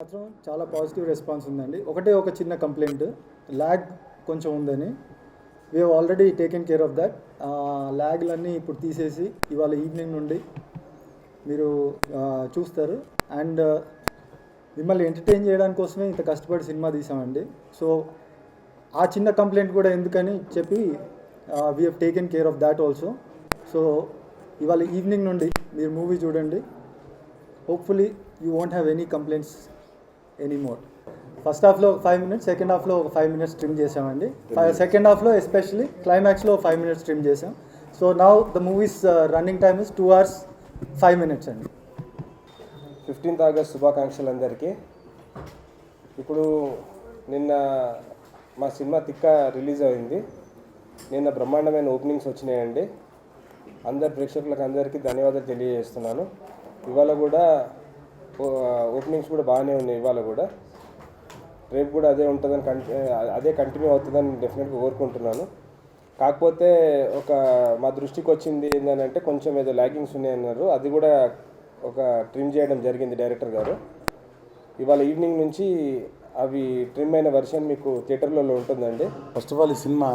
మాత్రం చాలా positive response ఉందండి. ఒక చిన్న కంప్లైంట్, ల్యాగ్ కొంచెం ఉందని. We have already taken care of that. ల్యాగ్లన్నీ ఇప్పుడు తీసేసి ఇవాళ ఈవినింగ్ నుండి మీరు చూస్తారు. అండ్ మిమ్మల్ని ఎంటర్టైన్ చేయడానికి కోసమే ఇంత కష్టపడి సినిమా తీసామండి. సో ఆ చిన్న కంప్లైంట్ కూడా ఎందుకని చెప్పి we have taken care of that also. So ఇవాళ ఈవినింగ్ నుండి మీరు మూవీ చూడండి. Hopefully you won't have any complaints any more. First హాఫ్లో 5 minutes, సెకండ్ హాఫ్లో ఒక 5 minutes ట్రిమ్ చేసామండి. సెకండ్ హాఫ్లో ఎస్పెషల్లీ క్లైమాక్స్లో 5 minutes ట్రిమ్ చేసాం. So now the movies running time is 2 hours 5 minutes అండి. 15th August శుభాకాంక్షలు అందరికీ. ఇప్పుడు నిన్న మా సినిమా తిక్క రిలీజ్ అయింది. నిన్న బ్రహ్మాండమైన ఓపెనింగ్స్ వచ్చినాయండి. అందరు ప్రేక్షకులకు అందరికీ ధన్యవాదాలు తెలియజేస్తున్నాను. ఇవాళ కూడా ఓపెనింగ్స్ కూడా బాగానే ఉన్నాయి. ఇవాళ కూడా రేపు కూడా అదే ఉంటుందని అదే కంటిన్యూ అవుతుందని డెఫినెట్గా కోరుకుంటున్నాను. కాకపోతే మా దృష్టికి వచ్చింది ఏంటంటే కొంచెం ఏదో ల్యాగింగ్స్ ఉన్నాయన్నారు. అది కూడా ఒక ట్రిమ్ చేయడం జరిగింది డైరెక్టర్ గారు. ఇవాళ ఈవినింగ్ నుంచి అవి ట్రిమ్ అయిన వెర్షన్ మీకు థియేటర్లలో ఉంటుందండి. ఫస్ట్ ఆఫ్ ఆల్ ఈ సినిమా